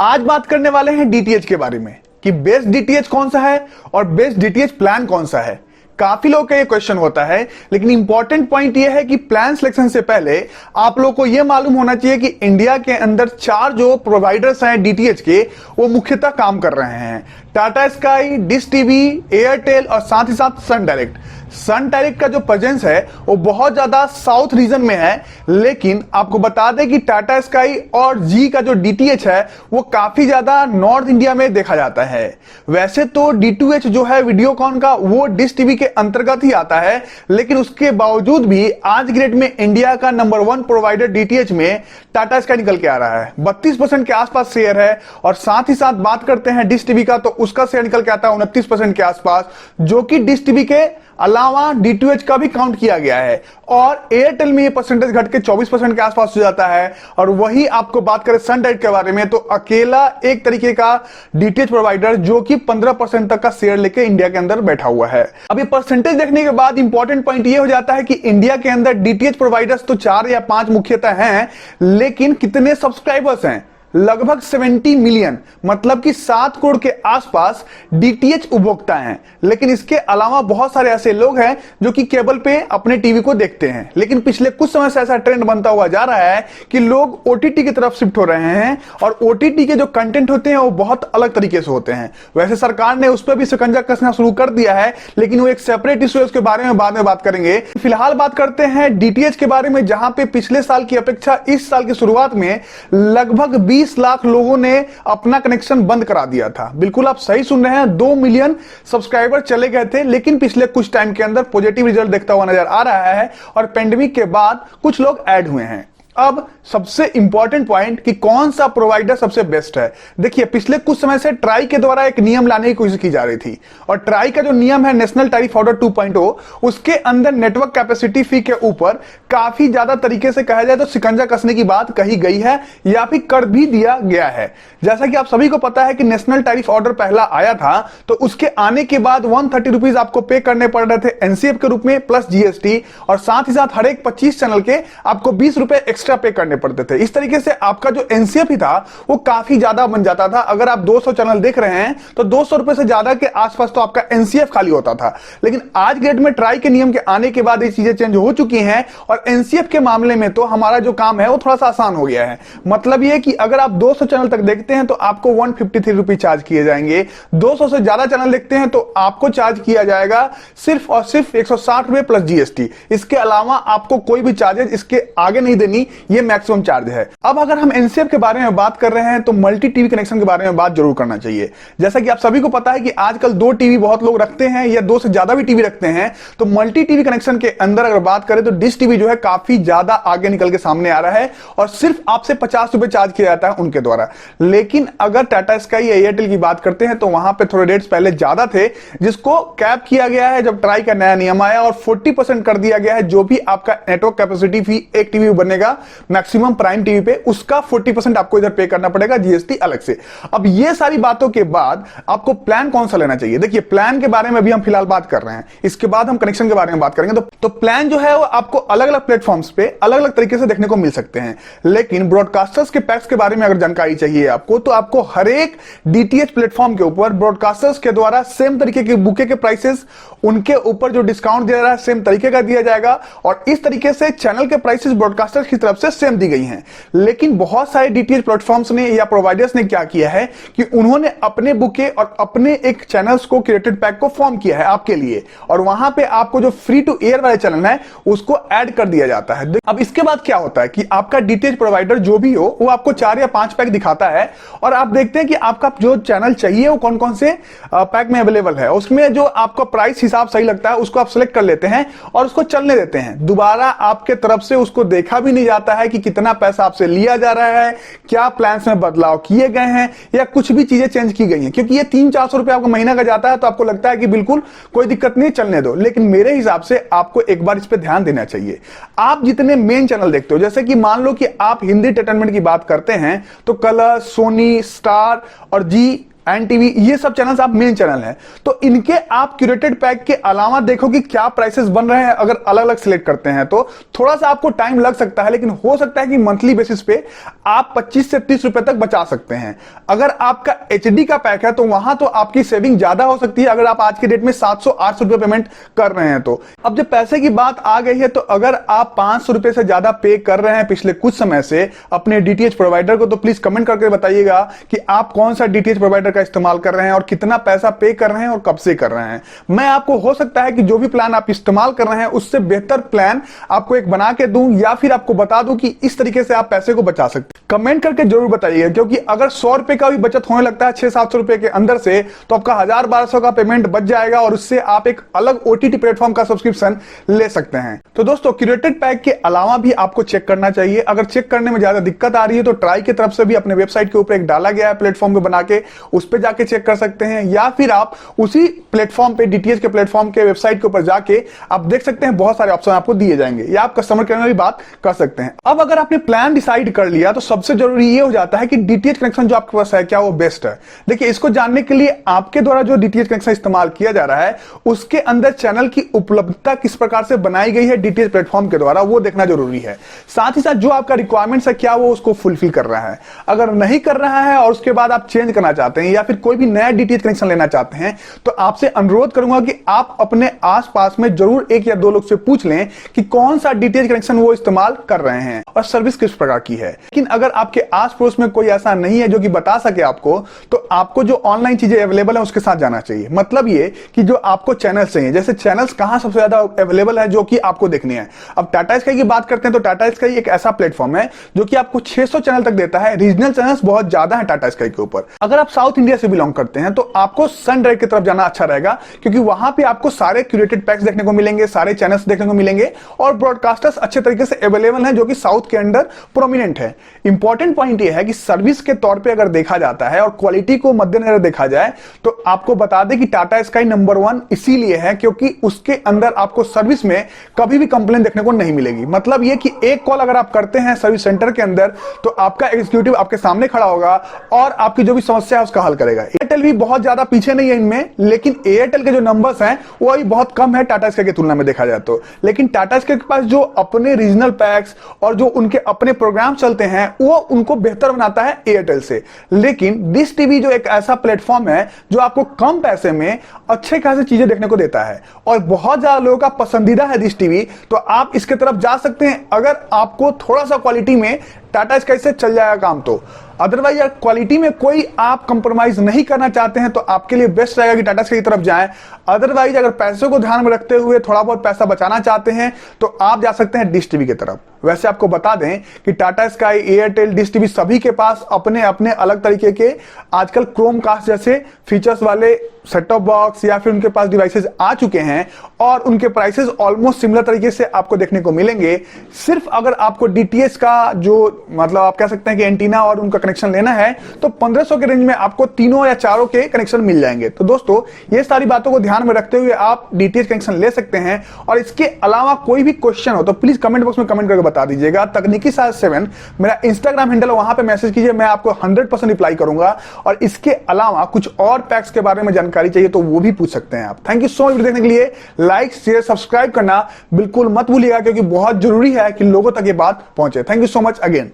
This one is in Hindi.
आज बात करने वाले हैं डीटीएच के बारे में कि बेस्ट डीटीएच कौन सा है और बेस्ट डीटीएच प्लान कौन सा है। काफी लोगों का ये क्वेश्चन होता है, लेकिन इंपॉर्टेंट पॉइंट ये है कि प्लान सिलेक्शन से पहले आप लोगों को ये मालूम होना चाहिए कि इंडिया के अंदर 4 जो प्रोवाइडर्स हैं डीटीएच के, वो मुख्यतः काम कर रहे हैं। Tata sky, dish TV, Airtel और साथ ही साथ सन डायरेक्ट। सन डायरेक्ट का जो प्रेजेंस है वो बहुत ज्यादा साउथ रीजन में है, लेकिन आपको बता दें कि टाटा स्काई और जी का जो डीटीएच है वो काफी ज्यादा नॉर्थ इंडिया में देखा जाता है। वैसे तो डी2एच जो है वीडियोकॉन का, वो डिश टीवी के अंतर्गत ही आता है, लेकिन उसके बावजूद भी आज की डेट में इंडिया का नंबर 1 प्रोवाइडर डीटीएच में टाटा स्काई निकल के आ रहा है। 32% के आसपास शेयर है। और साथ ही साथ बात करते हैं डिश टीवी का, तो उसका शेयर निकल के आता है 29% के आसपास, जो कि डिश टीवी के अलावा डी2एच का भी काउंट किया गया है। और एयरटेल में ये परसेंटेज घट के 24% के आसपास हो जाता है। और वही आपको बात करें सन डायरेक्ट के बारे में, तो अकेला एक तरीके का डीटीएच प्रोवाइडर जो कि 15% तक का शेयर लेके इंडिया के अंदर बैठा हुआ है। अब ये परसेंटेज देखने के बाद इंपॉर्टेंट पॉइंट ये हो जाता है कि इंडिया के अंदर डीटीएच प्रोवाइडर्स तो 4 या 5 मुख्यतः हैं, लेकिन कितने सब्सक्राइबर्स हैं? लगभग 70 मिलियन, मतलब कि 7 करोड़ के आसपास डीटीएच उपभोक्ता हैं। लेकिन इसके अलावा बहुत सारे ऐसे लोग हैं जो कि केबल पे अपने टीवी को देखते हैं। लेकिन पिछले कुछ समय से ऐसा ट्रेंड बनता हुआ जा रहा है कि लोग ओटीटी की तरफ शिफ्ट हो रहे हैं, और ओटीटी के जो कंटेंट होते हैं वो बहुत अलग तरीके से होते हैं। वैसे सरकार ने उस पर भी शिकंजा कसना शुरू कर दिया है, लेकिन वो एक सेपरेट इशू है, उसके बारे में बाद में बात करेंगे। फिलहाल बात करते हैं डीटीएच के बारे में, जहां पे पिछले साल की अपेक्षा इस साल की शुरुआत में लगभग 20 लाख लोगों ने अपना कनेक्शन बंद करा दिया था। बिल्कुल आप सही सुन रहे हैं, 2 मिलियन सब्सक्राइबर चले गए थे, लेकिन पिछले कुछ टाइम के अंदर पॉजिटिव रिजल्ट देखता हुआ नजर आ रहा है, और पेंडेमिक के बाद कुछ लोग ऐड हुए हैं। अब सबसे इंपॉर्टेंट पॉइंट कि कौन सा प्रोवाइडर सबसे बेस्ट है। देखिए, पिछले कुछ समय से ट्राई के द्वारा एक नियम लाने की कोशिश की जा रही थी, और ट्राई का जो नियम है नेशनल टैरिफ ऑर्डर 2.0, उसके अंदर नेटवर्क कैपेसिटी फी के ऊपर काफी ज्यादा तरीके से कहा जाए तो शिकंजा कसने की बात कही गई है, या फिर कर भी दिया गया है। जैसा कि आप सभी को पता है कि नेशनल टैरिफ ऑर्डर पहला आया था, तो उसके आने के बाद 130 रुपीज आपको पे करने पड़ रहे थे एनसीएफ के रूप में प्लस जीएसटी, और साथ ही साथ हर एक 25 चैनल के आपको 20 रुपए एक्स्ट्रा पे करने पड़ते थे। इस तरीके से आपका जो एनसीएफ ही था वो काफी ज्यादा बन जाता था। अगर आप 200 चैनल देख रहे हैं तो 200 रुपए से ज्यादा के आसपास तो आपका एनसीएफ खाली होता था। लेकिन आज डेट में ट्राई के नियम के आने के बाद ये चीजें चेंज हो चुकी हैं, और एनसीएफ के मामले में तो हमारा जो काम है वो थोड़ा सा आसान हो गया है। मतलब ये कि अगर आप 200 चैनल तक देखते हैं तो आपको 153 रुपए चार्ज किए जाएंगे। 200 से ज्यादा चैनल देखते हैं तो आपको चार्ज किया जाएगा सिर्फ और सिर्फ 160 रुपए प्लस जीएसटी। इसके अलावा आपको कोई भी चार्जेस इसके आगे नहीं देनी, ये मैक्सिमम चार्ज है। अब अगर हम एनसीएफ के बारे में बात कर रहे हैं तो मल्टी टीवी कनेक्शन के बारे में बात जरूर करना चाहिए। जैसा कि आप सभी को पता है कि आजकल 2 टीवी बहुत लोग रखते हैं, या 2 से ज्यादा भी टीवी रखते हैं। तो मल्टी टीवी कनेक्शन के अंदर अगर बात करें तो डिश टीवी जो है काफी ज्यादा आगे निकल के सामने आ रहा है, और सिर्फ आपसे 50 रुपए चार्ज किया जाता है उनके द्वारा। लेकिन अगर टाटा स्काई या एयरटेल की बात करते हैं तो वहां पे थोड़े रेट्स पहले ज्यादा थे, जिसको कैप किया गया है जब ट्राई का नया नियम आया, और 40% कर दिया गया है जो भी आपका नेटवर्क कैपेसिटी फी एक टीवी बनेगा मैक्सिमम प्राइम टीवी पे, उसका 40% आपको इधर पे करना पड़ेगा जीएसटी अलग से। अब ये सारी बातों के बाद आपको प्लान कौन सा लेना चाहिए? देखिए, प्लान के बारे में अभी हम फिलहाल बात कर रहे हैं, इसके बाद हम कनेक्शन के बारे में बात करेंगे। तो प्लान जो है वो आपको अलग अलग प्लेटफॉर्म्स पे अलग अलग तरीके से देखने को मिल सकते हैं। लेकिन ब्रॉडकास्टर्स के पैक्स के बारे में अगर जानकारी चाहिए आपको, तो आपको हर एक डीटीएच प्लेटफॉर्म के ऊपर ब्रॉडकास्टर्स के द्वारा सेम तरीके के बुके के प्राइसेस, उनके ऊपर जो डिस्काउंट दिया जा रहा है सेम तरीके का दिया जाएगा, और इस तरीके से चैनल के प्राइसेस ब्रॉडकास्टर्स की तरफ से सेम दी गई हैं। लेकिन बहुत सारे डीटीएच प्लेटफॉर्म्स ने या प्रोवाइडर्स ने क्या किया है कि उन्होंने अपने बुके और अपने एक चैनल्स को क्यूरेटेड पैक को फॉर्म किया है आपके लिए, और वहां पे आपको जो फ्री टू एयर वाले चैनल है उसको ऐड कर दिया जाता है। अब इसके बाद क्या होता है कि आपका डीटीएच प्रोवाइडर जो भी हो वो आपको 4 या 5 पैक दिखाता है, और आप देखते हैं कि आपका जो चैनल चाहिए वो कौन कौन से पैक में अवेलेबल है। उसमें जो आपका प्राइस हिसाब सही लगता है उसको आप सिलेक्ट कर लेते हैं और उसको चलने देते हैं। दोबारा आपके तरफ से उसको देखा भी नहीं जाता है कि कितना पैसा आपसे लिया जा रहा है, क्या प्लान्स में बदलाव किए गए हैं, या कुछ भी चीजें चेंज की गई हैं। क्योंकि ये 300-400 रुपए आपको महीना का जाता है तो आपको लगता है कि बिल्कुल कोई दिक्कत नहीं, चलने दो। लेकिन मेरे हिसाब से आपको एक बार इस पे ध्यान देना चाहिए। आप जितने मेन चैनल देखते हो, जैसे कि मान लो कि आप हिंदी एंटरटेनमेंट की बात करते हैं तो कलर्स, सोनी, स्टार और जी एन टीवी, ये सब चैनल्स आप मेन चैनल हैं, तो इनके आप क्यूरेटेड पैक के अलावा देखो कि क्या प्राइसेस बन रहे हैं। अगर अलग अलग सिलेक्ट करते हैं तो थोड़ा सा आपको टाइम लग सकता है, लेकिन हो सकता है कि मंथली बेसिस पे आप 25 से 30 रुपए तक बचा सकते हैं। अगर आपका एचडी का पैक है तो वहां तो आपकी सेविंग ज्यादा हो सकती है, अगर आप आज के डेट में 700-800 रुपए पेमेंट कर रहे हैं तो। अब जब पैसे की बात आ गई है तो अगर आप 500 रुपए से ज्यादा पे कर रहे हैं पिछले कुछ समय से अपने डीटीएच प्रोवाइडर को, तो प्लीज कमेंट करके बताइएगा कि आप कौन सा डीटीएच प्रोवाइडर का इस्तेमाल कर रहे हैं और कितना पैसा पे कर रहे हैं और कब से कर रहे हैं। मैं आपको हो सकता है कि जो भी प्लान आप इस्तेमाल कर रहे हैं उससे बेहतर प्लान आपको एक बना के दूं, या फिर आपको बता दूं कि इस तरीके से आप पैसे को बचा सकते हैं। कमेंट करके जरूर बताइएगा, क्योंकि अगर 100 रुपए का भी बचत होने लगता है 600-700 रुपए के अंदर से, तो आपका 1000-1200 का पेमेंट बच जाएगा और उससे आप एक अलग ओटीटी प्लेटफॉर्म का सब्सक्रिप्शन ले सकते हैं। तो दोस्तों, क्यूरेटेड पैक के अलावा भी आपको चेक करना चाहिए। अगर चेक करने में ज्यादा दिक्कत आ रही है तो ट्राई की तरफ से भी अपने वेबसाइट के ऊपर एक डाला गया है प्लेटफॉर्म पे बना के, उस पे जाके चेक कर सकते हैं, या फिर आप उसी प्लेटफॉर्म पे डीटीएच के प्लेटफॉर्म के वेबसाइट के ऊपर जाके आप देख सकते हैं, बहुत सारे ऑप्शन आपको दिए जाएंगे, या आप कस्टमर केयर में भी बात कर सकते हैं। अब अगर आपने प्लान डिसाइड कर लिया तो सबसे जरूरी ये हो जाता है कि डीटीएच कनेक्शन जो आपके पास है क्या वो बेस्ट है। देखिए, इसको जानने के लिए आपके द्वारा जो डीटीएच कनेक्शन इस्तेमाल किया जा रहा है उसके अंदर चैनल की उपलब्धता किस प्रकार से बनाई गई है डीटीएच प्लेटफॉर्म के द्वारा, वो देखना जरूरी है। साथ ही साथ जो आपका रिक्वायरमेंट्स है क्या वो उसको फुलफिल कर रहा है। अगर नहीं कर रहा है और उसके बाद आप चेंज करना चाहते हैं या फिर कोई भी नया डीटीएच कनेक्शन लेना चाहते हैं, तो आपसे अनुरोध करूंगा कि आप अपने आसपास में जरूर 1 या 2 लोग से पूछ लें कि कौन सा डीटीएच कनेक्शन वो इस्तेमाल कर रहे हैं और सर्विस किस प्रकार की है। लेकिन अगर आपके आस पड़ोस में कोई ऐसा नहीं है जो कि बता सके आपको, तो आपको जो ऑनलाइन चीजें अवेलेबल है उसके साथ जाना चाहिए। मतलब ये कि जो आपको चैनल्स चाहिए, जैसे चैनल्स कहां सबसे ज्यादा अवेलेबल है जो कि आपको देखनी है। अब टाटा स्काई की बात करते हैं तो टाटा स्काई एक ऐसा प्लेटफॉर्म है जो कि आपको 600 चैनल तक देता है। रीजनल चैनल्स बहुत ज्यादा है टाटा स्काई के ऊपर। अगर आप साउथ इंडिया से बिलोंग करते हैं तो आपको सन ड्राइव की तरफ जाना अच्छा रहेगा, क्योंकि वहां पे आपको सारे क्यूरेटेड पैक्स देखने को मिलेंगे, सारे चैनल्स देखने को मिलेंगे और ब्रॉडकास्टर्स अच्छे तरीके से अवेलेबल हैं जो कि साउथ के अंदर प्रोमिनेंट है। इंपॉर्टेंट पॉइंट यह है कि सर्विस के तौर पे अगर देखा जाता है और क्वालिटी को मद्देनजर देखा जाए तो आपको बता दें कि टाटा स्काई नंबर 1 इसीलिए है क्योंकि उसके अंदर आपको सर्विस में कभी भी कंप्लेंट देखने को नहीं मिलेगी। मतलब यह कि एक कॉल अगर आप करते हैं सर्विस सेंटर के अंदर तो आपका एग्जीक्यूटिव आपके सामने खड़ा होगा और आपकी जो भी समस्या है उसका हल करेगा। एयरटेल भी बहुत ज्यादा पीछे नहीं है इनमें, लेकिन एयरटेल के जो नंबर्स हैं वो भी बहुत कम है टाटा स्काई की तुलना में देखा जाए तो। लेकिन टाटा स्काई के पास जो अपने रीजनल पैक्स और जो उनके अपने प्रोग्राम चलते हैं वो उनको बेहतर बनाता है एयरटेल से। लेकिन डिश टीवी जो एक ऐसा प्लेटफॉर्म है जो आपको कम पैसे में अच्छे खासी चीजें देखने को देता है और बहुत ज्यादा लोगों का पसंदीदा है डिश टीवी, तो आप इसके तरफ जा सकते हैं अगर आपको थोड़ा सा क्वालिटी में टाटा स्काई से चल जाएगा काम तो। अदरवाइज अगर क्वालिटी में कोई आप कंप्रोमाइज नहीं करना चाहते हैं तो आपके लिए बेस्ट रहेगा कि टाटा स्काई की तरफ जाएं। अदरवाइज अगर पैसों को ध्यान में रखते हुए थोड़ा बहुत पैसा बचाना चाहते हैं तो आप जा सकते हैं डिश टीवी की तरफ। वैसे आपको बता दें कि Tata sky, Airtel, dish TV सभी के पास अपने अपने अलग तरीके के आजकल क्रोमकास्ट जैसे फीचर्स वाले सेट टॉप बॉक्स या फिर उनके पास डिवाइसेस आ चुके हैं और उनके प्राइसेस ऑलमोस्ट सिमिलर तरीके से आपको देखने को मिलेंगे। सिर्फ अगर आपको डीटीएच का जो मतलब आप कह सकते हैं कि एंटीना और उनका कनेक्शन लेना है तो 1500 के रेंज में आपको 3 या 4 के कनेक्शन मिल जाएंगे। तो दोस्तों, ये सारी बातों को ध्यान में रखते हुए आप डीटीएच कनेक्शन ले सकते हैं। और इसके अलावा कोई भी क्वेश्चन हो तो प्लीज कमेंट बॉक्स में कमेंट करके बता दीजिएगा। तकनीकी साज 7 मेरा इंस्टाग्राम हैंडल है, वहां पे मैसेज कीजिए, मैं आपको 100% रिप्लाई करूंगा। और इसके अलावा कुछ और पैक्स के बारे में जानकारी चाहिए तो वो भी पूछ सकते हैं आप। थैंक यू सो मच देखने के लिए। लाइक, शेयर, सब्सक्राइब करना बिल्कुल मत भूलिएगा, क्योंकि बहुत जरूरी है कि लोगों तक ये बात पहुंचे। Thank you so much again.